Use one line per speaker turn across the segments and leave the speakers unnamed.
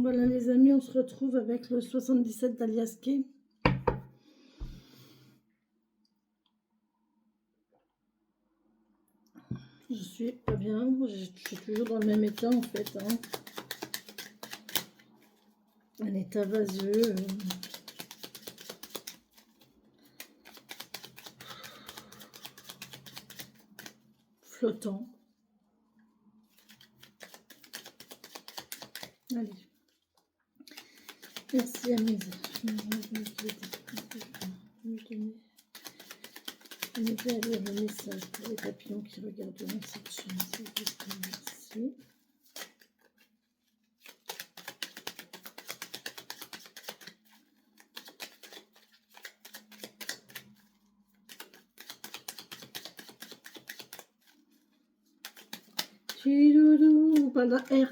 Voilà les amis, on se retrouve avec le 77 d'Aliaské. Je suis pas bien, je suis toujours dans le même état en fait. Hein. Un état vaseux. Flottant. Allez. Merci à mes m'aider à lire le message pour les papillons qui regarderont cette chaîne. Merci. On parle d'un R.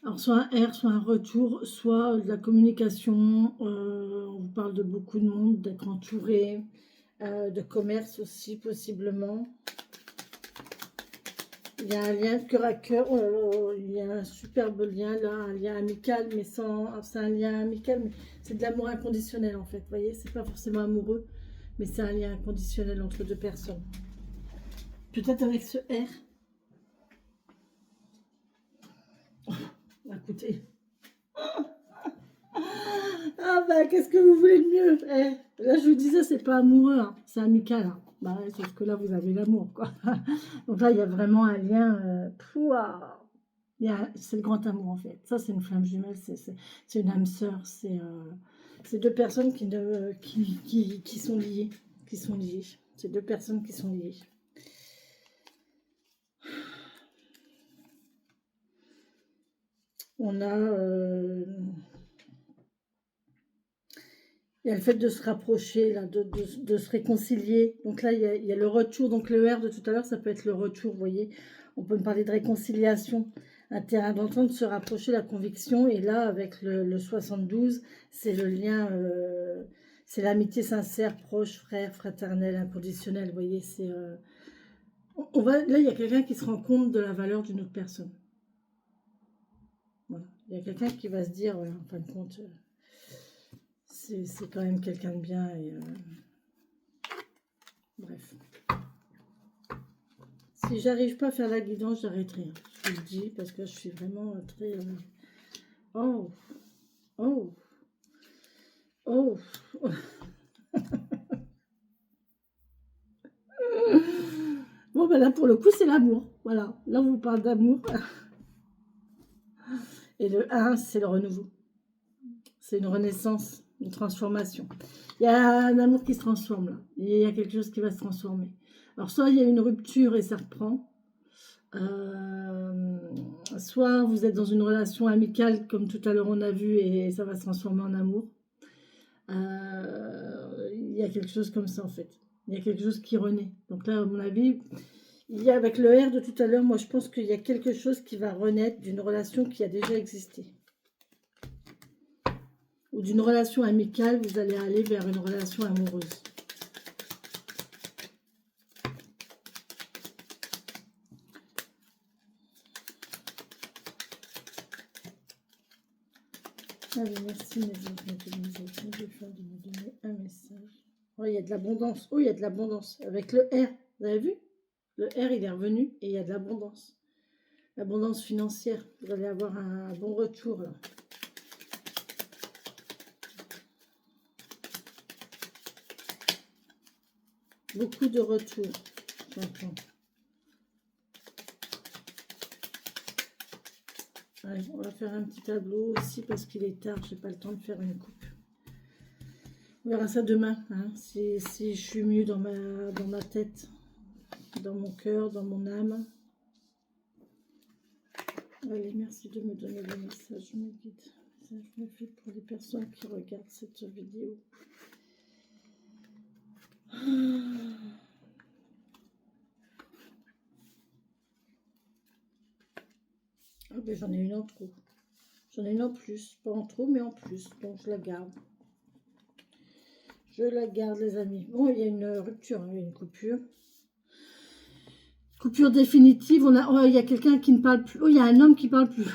Alors, soit un R, soit un retour, soit de la communication. On vous parle de beaucoup de monde, d'être entouré, de commerce aussi, possiblement. Il y a un lien de cœur à cœur. Il y a un superbe lien là, un lien amical, mais sans. C'est un lien amical, mais c'est de l'amour inconditionnel en fait. Vous voyez, c'est pas forcément amoureux, mais c'est un lien inconditionnel entre deux personnes. Peut-être avec ce R. Écoutez. Ah bah qu'est-ce que vous voulez de mieux? Là je vous disais c'est pas amoureux, hein, c'est amical. Hein. Bah, sauf que là vous avez l'amour quoi. Donc là il y a vraiment un lien. C'est le grand amour en fait. Ça c'est une flamme jumelle, c'est une âme sœur, c'est deux personnes qui sont liées, C'est deux personnes qui sont liées. On a il y a le fait de se rapprocher, là, de se réconcilier. Donc là, il y a le retour. Donc le R de tout à l'heure, ça peut être le retour, vous voyez. On peut me parler de réconciliation, un terrain d'entente, de se rapprocher, la conviction. Et là, avec le 72, c'est le lien, c'est l'amitié sincère, proche, frère, fraternel, inconditionnel. Vous voyez, c'est... là, il y a quelqu'un qui se rend compte de la valeur d'une autre personne. Voilà. Il y a quelqu'un qui va se dire, ouais, en fin de compte... c'est quand même quelqu'un de bien et bref. Si j'arrive pas à faire la guidance, j'arrêterai. Hein. Je vous le dis parce que je suis vraiment très... Oh. Oh. Oh. Bon, ben là, pour le coup, c'est l'amour. Voilà. Là, on vous parle d'amour. Et le 1, c'est le renouveau. C'est une renaissance, une transformation. Il y a un amour qui se transforme là. Il y a quelque chose qui va se transformer. Alors, soit il y a une rupture et ça reprend. Soit vous êtes dans une relation amicale, comme tout à l'heure on a vu, et ça va se transformer en amour. Il y a quelque chose comme ça en fait. Il y a quelque chose qui renaît. Donc là, à mon avis, il y a avec le R de tout à l'heure, moi je pense qu'il y a quelque chose qui va renaître d'une relation qui a déjà existé. Ou d'une relation amicale, vous allez aller vers une relation amoureuse. Allez, merci mes enfants, de me donner un message. Oh, il y a de l'abondance. Oh, il y a de l'abondance. Avec le R, vous avez vu? Le R, il est revenu et il y a de l'abondance. L'abondance financière. Vous allez avoir un bon retour là. Beaucoup de retours, j'entends. Allez, on va faire un petit tableau aussi parce qu'il est tard. J'ai pas le temps de faire une coupe. On verra ça demain, hein, si je suis mieux dans ma tête, dans mon cœur, dans mon âme. Allez, merci de me donner le message, je me guide. Ça, je me fais pour les personnes qui regardent cette vidéo. Ah ben j'en ai une en trop. J'en ai une en plus. Pas en trop, mais en plus. Donc je la garde. Je la garde, les amis. Bon, il y a une rupture, hein, il y a une coupure. Coupure définitive. Il y a quelqu'un qui ne parle plus. Oh, il y a un homme qui ne parle plus.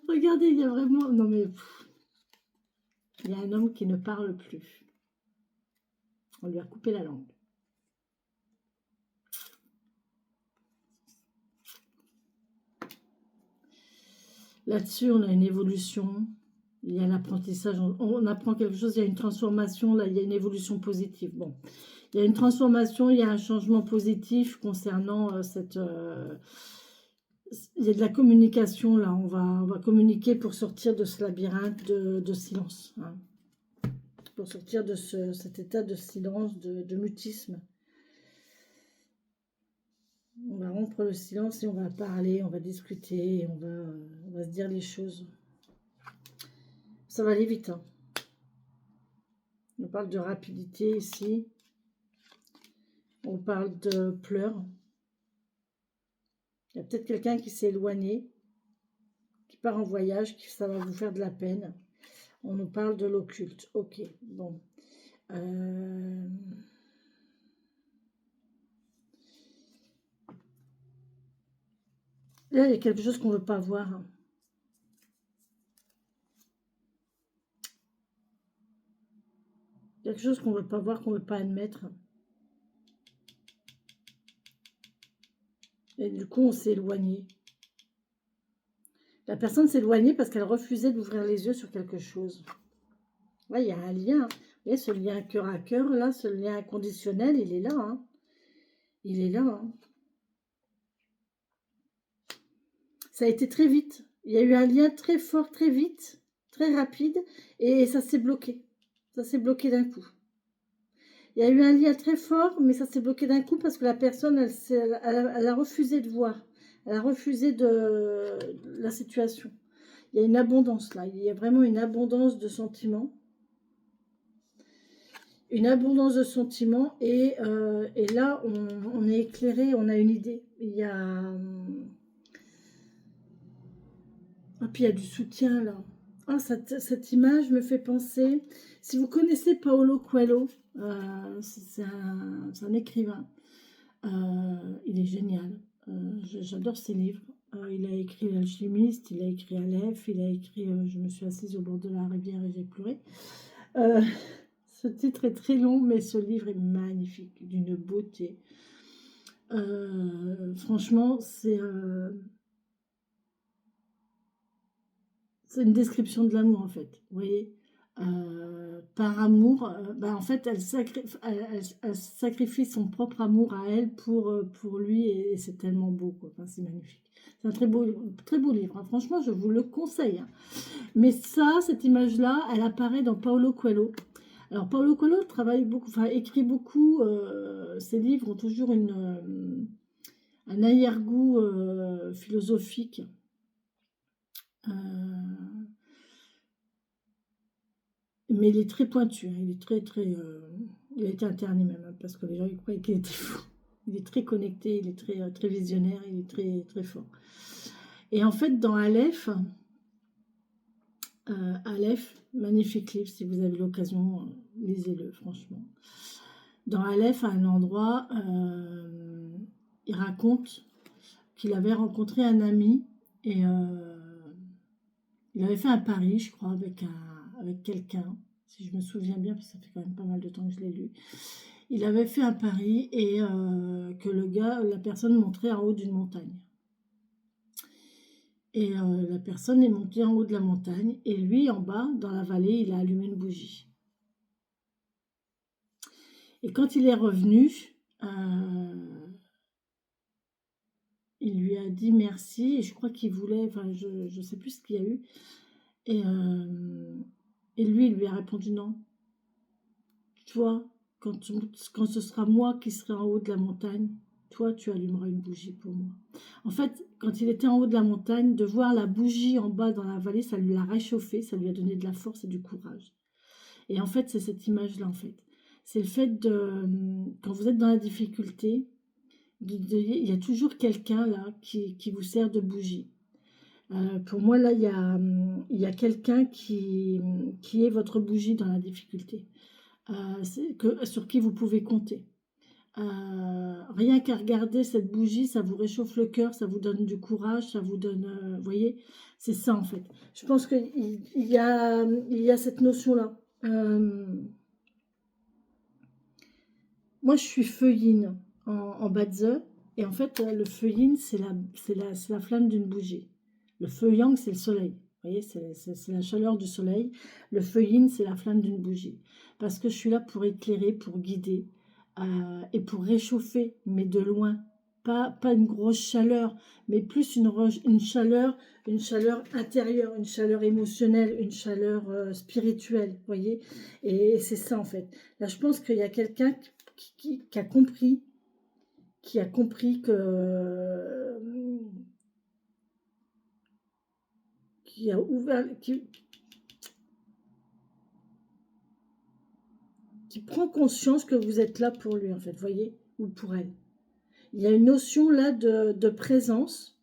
Regardez, il y a vraiment... Non mais, il y a un homme qui ne parle plus. On lui a coupé la langue. Là-dessus, on a une évolution. Il y a l'apprentissage. On apprend quelque chose, il y a une transformation. Là, il y a une évolution positive. Bon, il y a une transformation, il y a un changement positif concernant cette... il y a de la communication, là. On va communiquer pour sortir de ce labyrinthe de silence. Hein. Pour sortir de cet état de silence, de mutisme. On va rompre le silence et on va parler, on va discuter, et on va se dire les choses. Ça va aller vite. Hein. On parle de rapidité ici. On parle de pleurs. Il y a peut-être quelqu'un qui s'est éloigné, qui part en voyage, qui ça va vous faire de la peine. On nous parle de l'occulte. Ok, bon. Là, il y a quelque chose qu'on ne veut pas voir. Hein. Quelque chose qu'on ne veut pas voir, qu'on ne veut pas admettre. Et du coup, on s'est éloigné. La personne s'est éloignée parce qu'elle refusait d'ouvrir les yeux sur quelque chose. Là, il y a un lien. Vous voyez, ce lien cœur à cœur, là, ce lien inconditionnel, il est là. Hein. Il est là. Hein. Ça a été très vite. Il y a eu un lien très fort, très vite, très rapide, et ça s'est bloqué. Ça s'est bloqué d'un coup. Il y a eu un lien très fort, mais ça s'est bloqué d'un coup parce que la personne, elle a refusé de voir. Elle a refusé de la situation. Il y a une abondance là. Il y a vraiment une abondance de sentiments. Une abondance de sentiments. Et là, on est éclairé, on a une idée. Il y a... Ah, puis il y a du soutien là. Ah, cette image me fait penser... Si vous connaissez Paulo Coelho, c'est un écrivain. Il est génial. J'adore ses livres. Il a écrit L'Alchimiste, il a écrit Aleph, il a écrit Je me suis assise au bord de la rivière et j'ai pleuré. Ce titre est très long, mais ce livre est magnifique, d'une beauté. Franchement, c'est une description de l'amour, en fait. Vous voyez, par amour, en fait, elle sacrifie son propre amour à elle pour lui, et c'est tellement beau, quoi. Enfin, c'est magnifique. C'est un très beau livre. Hein. Franchement, je vous le conseille. Hein. Mais ça, cette image-là, elle apparaît dans Paulo Coelho. Alors, Paulo Coelho travaille beaucoup, enfin, écrit beaucoup. Ses livres ont toujours un arrière-goût philosophique. Mais il est très pointu, hein. Il est il a été interné même, hein, parce que les gens ils croyaient qu'il était fou. Il est très connecté, il est très visionnaire, il est très fort. Et en fait, dans Aleph, magnifique livre, si vous avez l'occasion, lisez-le, franchement. Dans Aleph, à un endroit, il raconte qu'il avait rencontré un ami et il avait fait un pari, je crois, avec quelqu'un, si je me souviens bien, parce que ça fait quand même pas mal de temps que je l'ai lu. Il avait fait un pari et que la personne montrait en haut d'une montagne. Et la personne est montée en haut de la montagne et lui, en bas, dans la vallée, il a allumé une bougie. Et quand il est revenu, il lui a dit merci et je crois qu'il voulait, enfin je ne sais plus ce qu'il y a eu. Et lui, il lui a répondu non. Toi, quand ce sera moi qui serai en haut de la montagne, toi, tu allumeras une bougie pour moi. En fait, quand il était en haut de la montagne, de voir la bougie en bas dans la vallée, ça lui l'a réchauffé, ça lui a donné de la force et du courage. Et en fait, c'est cette image-là, en fait. C'est le fait quand vous êtes dans la difficulté, il y a toujours quelqu'un là qui vous sert de bougie. Pour moi, là, il y a quelqu'un qui est votre bougie dans la difficulté, sur qui vous pouvez compter. Rien qu'à regarder cette bougie, ça vous réchauffe le cœur, ça vous donne du courage, ça vous donne... vous voyez, c'est ça en fait. Je pense qu'il y a cette notion-là. Moi, je suis feu yin en bas de the, et en fait, le feu yin, c'est la flamme d'une bougie. Le feu yang, c'est le soleil. Vous voyez, c'est la chaleur du soleil. Le feu yin, c'est la flamme d'une bougie. Parce que je suis là pour éclairer, pour guider, et pour réchauffer, mais de loin. Pas une grosse chaleur, mais plus une chaleur intérieure, une chaleur émotionnelle, une chaleur spirituelle, vous voyez. Et c'est ça, en fait. Là, je pense qu'il y a quelqu'un qui a compris que qui a ouvert qui prend conscience que vous êtes là pour lui en fait, voyez, ou pour elle. Il y a une notion là de présence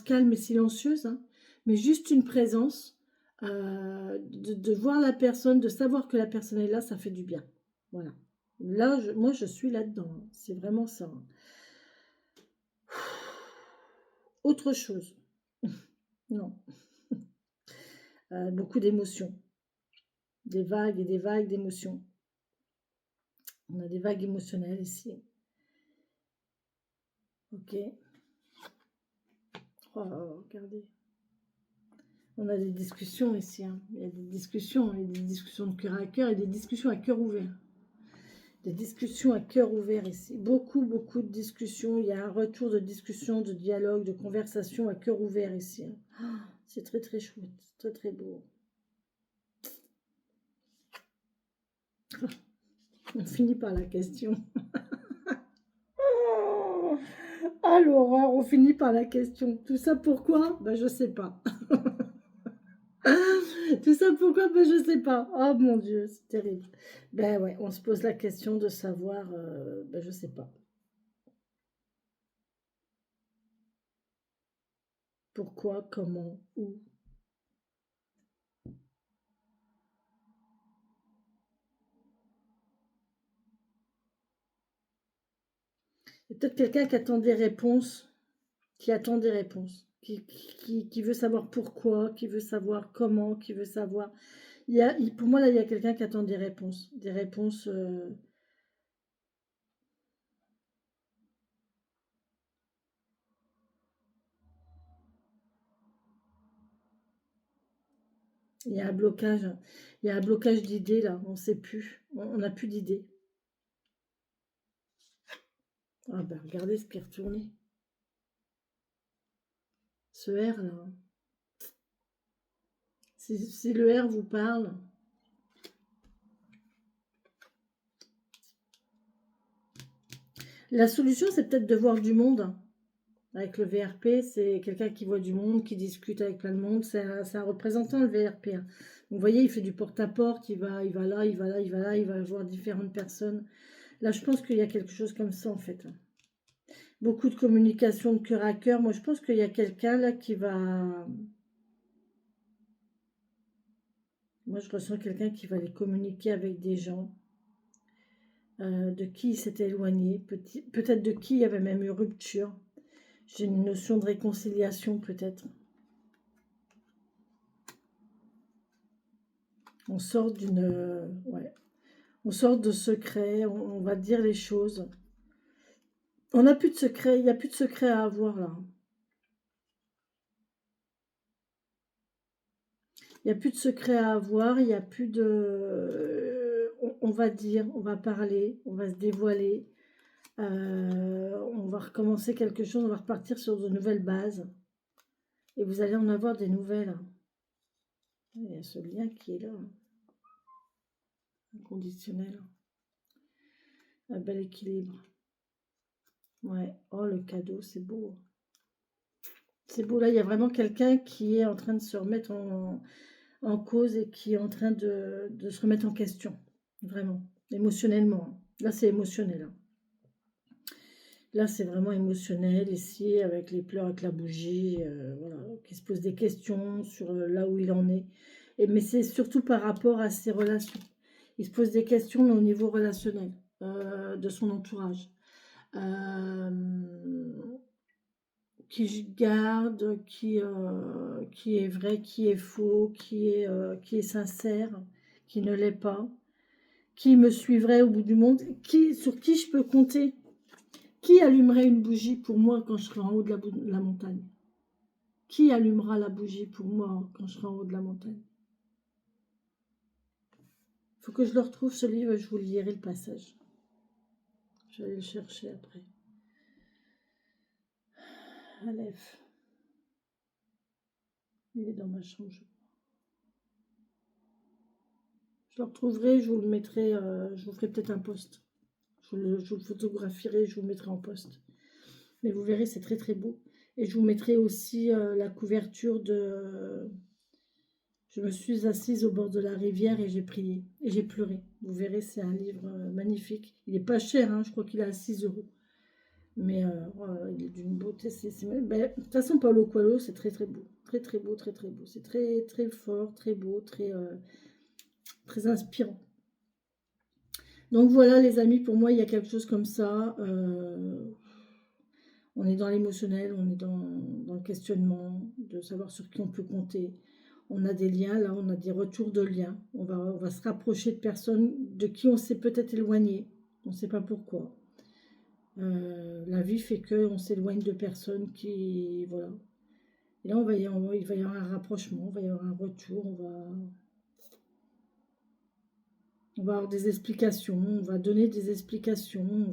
calme et silencieuse, hein, mais juste une présence, de voir la personne, de savoir que la personne est là, ça fait du bien. Voilà. Là, moi, je suis là-dedans. Hein. C'est vraiment ça. Hein. Autre chose. Non. Beaucoup d'émotions. Des vagues et des vagues d'émotions. On a des vagues émotionnelles ici. Ok. Oh, regardez. On a des discussions ici. Hein. Il y a des discussions de cœur à cœur et des discussions à cœur ouvert. Des discussions à cœur ouvert ici. Beaucoup, beaucoup de discussions. Il y a un retour de discussion, de dialogue, de conversation à cœur ouvert ici. Hein. Oh, c'est très, très chouette. Très, très beau. On finit par la question. Ah l'horreur, on finit par la question. Tout ça pourquoi? Ben je sais pas. Tout ça pourquoi? Ben je sais pas. Oh mon Dieu, c'est terrible. Ben ouais, on se pose la question de savoir, ben je sais pas. Pourquoi, comment, où. Il y a peut-être quelqu'un qui attend des réponses, qui veut savoir pourquoi, qui veut savoir comment, qui veut savoir. Pour moi, là, il y a quelqu'un qui attend des réponses. Des réponses. Il y a un blocage. Il y a un blocage d'idées, là. On ne sait plus. On n'a plus d'idées. Ah ben, regardez ce qui est retourné. Ce R, là. Si le R vous parle. La solution, c'est peut-être de voir du monde. Avec le VRP, c'est quelqu'un qui voit du monde, qui discute avec plein de monde. C'est un représentant, le VRP. Hein. Donc, vous voyez, il fait du porte-à-porte, il va là, il va là, il va là, il va voir différentes personnes. Là, je pense qu'il y a quelque chose comme ça, en fait. Beaucoup de communication de cœur à cœur. Moi, je pense qu'il y a quelqu'un, là, qui va... Moi, je ressens quelqu'un qui va aller communiquer avec des gens. De qui il s'était éloigné. Peut-être de qui il y avait même eu rupture. J'ai une notion de réconciliation, peut-être. On sort d'une... ouais. On sort de secret, on va dire les choses. On n'a plus de secret, il n'y a plus de secret à avoir là. Il n'y a plus de secret à avoir, il n'y a plus de... On va dire, on va parler, on va se dévoiler. On va recommencer quelque chose, on va repartir sur de nouvelles bases. Et vous allez en avoir des nouvelles. Il y a ce lien qui est là. Inconditionnel. Un bel équilibre. Ouais. Oh, le cadeau, c'est beau. C'est beau. Là, il y a vraiment quelqu'un qui est en train de se remettre en cause et qui est en train de se remettre en question. Vraiment. Émotionnellement. Là, c'est émotionnel. Hein. Là, c'est vraiment émotionnel. Ici, avec les pleurs, avec la bougie. Voilà. Qui se pose des questions sur là où il en est. Mais c'est surtout par rapport à ses relations. Il se pose des questions mais au niveau relationnel. de son entourage. Qui je garde, qui est vrai, qui est faux, qui est sincère, qui ne l'est pas, qui me suivrait au bout du monde, sur qui je peux compter, qui allumerait une bougie pour moi quand je serai en haut de la montagne, qui allumera la bougie pour moi quand je serai en haut de la montagne. Il faut que je le retrouve ce livre, je vous lirai le passage. Je vais aller le chercher après. Aleph. Il est dans ma chambre. Je le retrouverai, je vous le mettrai, je vous ferai peut-être un post. Je vous le photographierai, je vous le mettrai en post. Mais vous verrez, c'est très très beau. Et je vous mettrai aussi la couverture de... Je me suis assise au bord de la rivière et j'ai prié. Et j'ai pleuré. Vous verrez, c'est un livre magnifique. Il n'est pas cher, hein, je crois qu'il est à 6 €. Mais il est d'une beauté. Ben, de toute façon, Paulo Coelho, c'est très très beau. Très très beau, très très beau. C'est très très fort, très beau, très inspirant. Donc voilà les amis, pour moi il y a quelque chose comme ça. On est dans l'émotionnel, on est dans le questionnement, de savoir sur qui on peut compter. On a des liens, là on a des retours de liens. On va se rapprocher de personnes de qui on s'est peut-être éloigné. On ne sait pas pourquoi. La vie fait qu'on s'éloigne de personnes qui... Voilà. Et là il va y avoir un rapprochement, il va y avoir un retour, on va avoir des explications, on va donner des explications, on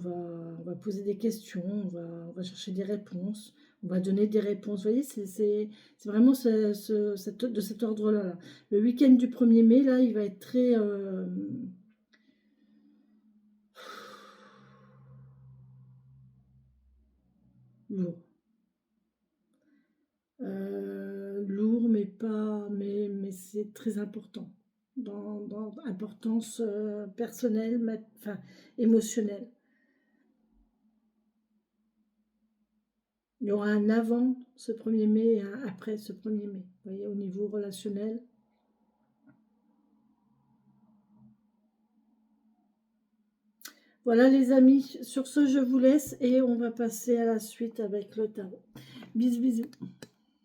va poser des questions, on va chercher des réponses, on va donner des réponses. Vous voyez, c'est vraiment de cet ordre-là. Là. Le week-end du 1er mai, là, il va être très... lourd. Lourd, mais pas... Mais c'est très important. Dans importance personnelle, enfin, émotionnelle. Il y aura un avant ce 1er mai et un après ce 1er mai. Vous voyez, au niveau relationnel. Voilà les amis, sur ce je vous laisse et on va passer à la suite avec le tarot. Bisous bisous.